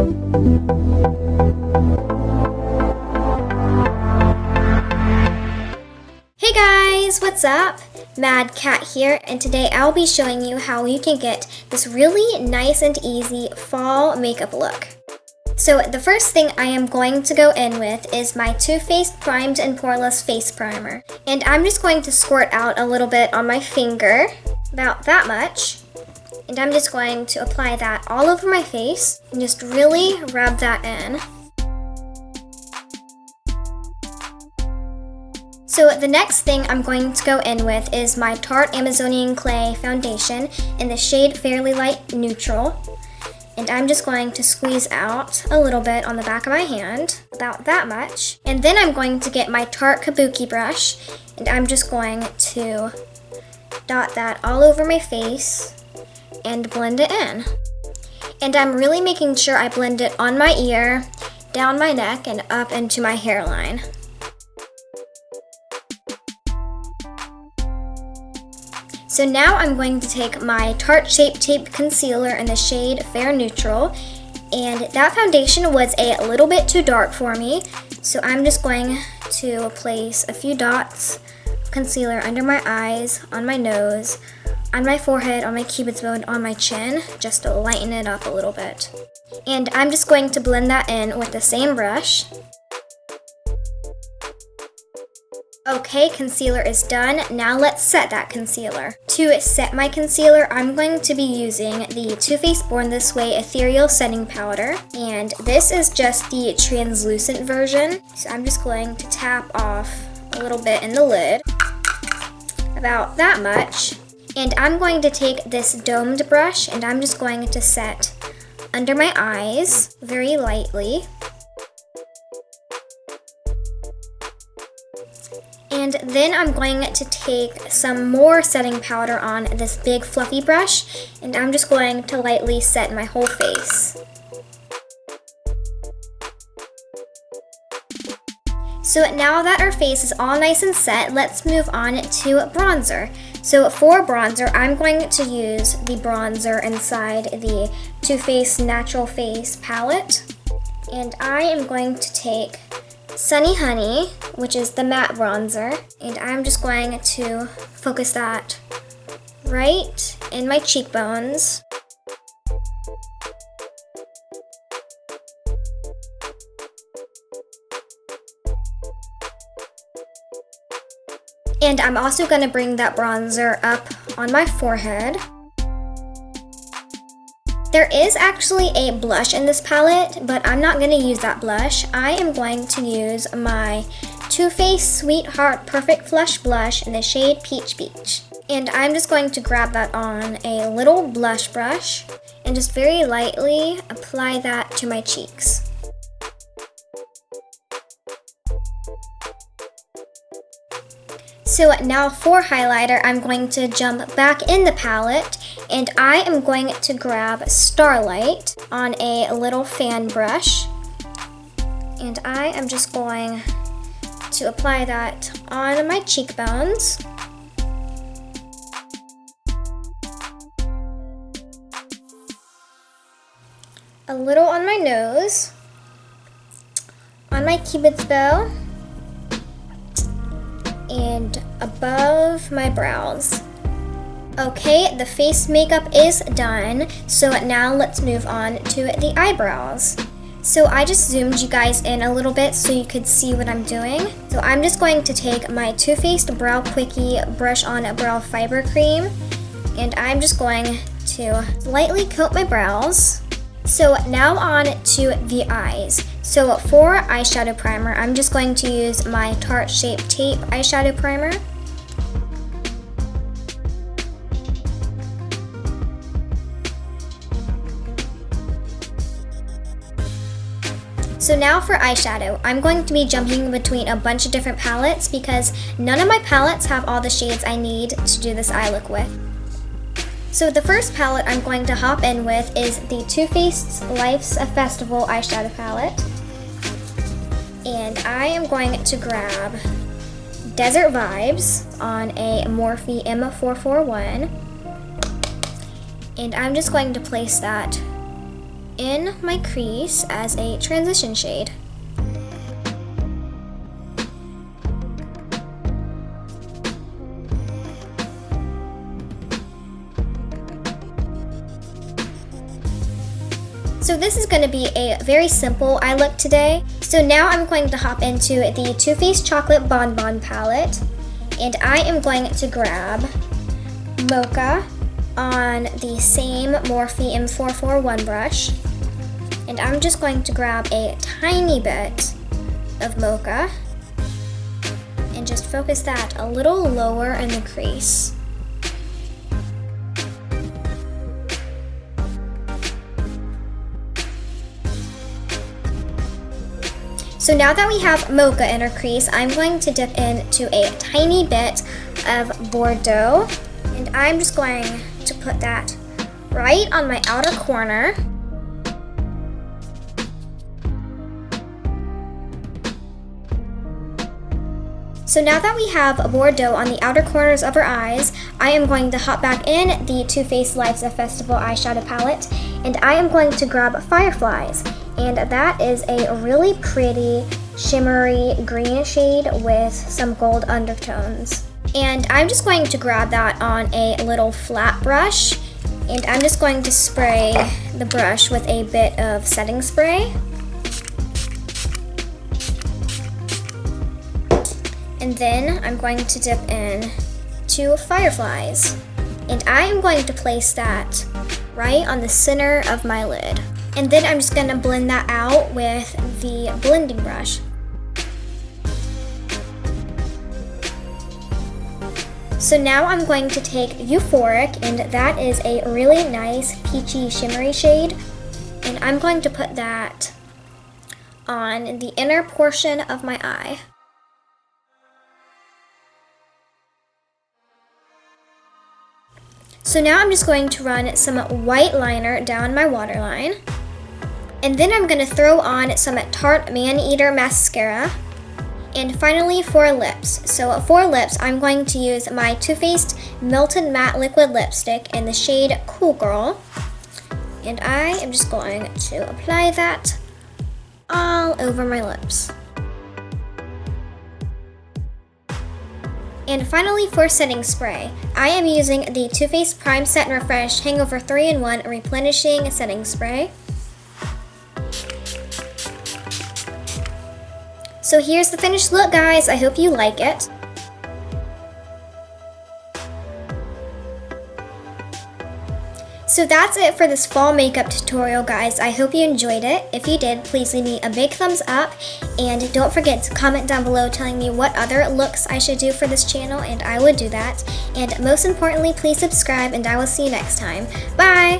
Hey guys, what's up? Mad Cat here, and today I'll be showing you how you can get this really nice and easy fall makeup look. So the first thing I am going to go in with is my Too Faced Primed and Poreless Face Primer. And I'm just going to squirt out a little bit on my finger, about that much. And I'm just going to apply that all over my face and just really rub that in. So the next thing I'm going to go in with is my Tarte Amazonian Clay Foundation in the shade Fairly Light Neutral. And I'm just going to squeeze out a little bit on the back of my hand, about that much. And then I'm going to get my Tarte Kabuki brush, and I'm just going to dot that all over my face and blend it in. And I'm really making sure I blend it on my ear, down my neck, and up into my hairline. So now I'm going to take my Tarte Shape Tape Concealer in the shade Fair Neutral, and that foundation was a little bit too dark for me, so I'm just going to place a few dots of concealer under my eyes, on my nose, on my forehead, on my cupid's bow, and on my chin, just to lighten it up a little bit. And I'm just going to blend that in with the same brush. Okay, concealer is done. Now let's set that concealer. To set my concealer, I'm going to be using the Too Faced Born This Way Ethereal Setting Powder. And this is just the translucent version. So I'm just going to tap off a little bit in the lid. About that much. And I'm going to take this domed brush and I'm just going to set under my eyes very lightly. And then I'm going to take some more setting powder on this big fluffy brush, and I'm just going to lightly set my whole face. So now that our face is all nice and set, let's move on to bronzer. So for bronzer, I'm going to use the bronzer inside the Too Faced Natural Face palette. And I am going to take Sunny Honey, which is the matte bronzer, and I'm just going to focus that right in my cheekbones. And I'm also going to bring that bronzer up on my forehead. There is actually a blush in this palette, but I'm not going to use that blush. I am going to use my Too Faced Sweetheart Perfect Flush Blush in the shade Peach Beach. And I'm just going to grab that on a little blush brush and just very lightly apply that to my cheeks. So now for highlighter, I'm going to jump back in the palette, and I am going to grab Starlight on a little fan brush, and I am just going to apply that on my cheekbones. A little on my nose, on my cupid's bow, and above my brows. Okay, the face makeup is done, so now let's move on to the eyebrows. So I just zoomed you guys in a little bit so you could see what I'm doing. So I'm just going to take my Too Faced Brow Quickie Brush On Brow Fiber Cream, and I'm just going to lightly coat my brows. So now on to the eyes. So for eyeshadow primer, I'm just going to use my Tarte Shape Tape eyeshadow primer. So now for eyeshadow, I'm going to be jumping between a bunch of different palettes because none of my palettes have all the shades I need to do this eye look with. So the first palette I'm going to hop in with is the Too Faced Life's a Festival eyeshadow palette. And I am going to grab Desert Vibes on a Morphe M441. And I'm just going to place that in my crease as a transition shade. So this is going to be a very simple eye look today. So now I'm going to hop into the Too Faced Chocolate Bonbon palette, and I am going to grab Mocha on the same Morphe M441 brush, and I'm just going to grab a tiny bit of Mocha and just focus that a little lower in the crease. So now that we have Mocha in our crease, I'm going to dip into a tiny bit of Bordeaux, and I'm just going to put that right on my outer corner. So now that we have Bordeaux on the outer corners of our eyes, I am going to hop back in the Too Faced Life's a Festival eyeshadow palette, and I am going to grab Fireflies. And that is a really pretty shimmery green shade with some gold undertones. And I'm just going to grab that on a little flat brush, and I'm just going to spray the brush with a bit of setting spray. And then I'm going to dip in to Fireflies, and I am going to place that right on the center of my lid. And then I'm just going to blend that out with the blending brush. So now I'm going to take Euphoric, and that is a really nice peachy shimmery shade, and I'm going to put that on the inner portion of my eye. So now I'm just going to run some white liner down my waterline. And then I'm going to throw on some Tarte Maneater mascara. And finally for lips. So for lips, I'm going to use my Too Faced Melted Matte Liquid Lipstick in the shade Cool Girl. And I am just going to apply that all over my lips. And finally for setting spray, I am using the Too Faced Prime Set and Refresh Hangover 3-in-1 Replenishing Setting Spray. So here's the finished look, guys. I hope you like it. So that's it for this fall makeup tutorial, guys. I hope you enjoyed it. If you did, please leave me a big thumbs up, and don't forget to comment down below telling me what other looks I should do for this channel, and I would do that. And most importantly, please subscribe, and I will see you next time. Bye!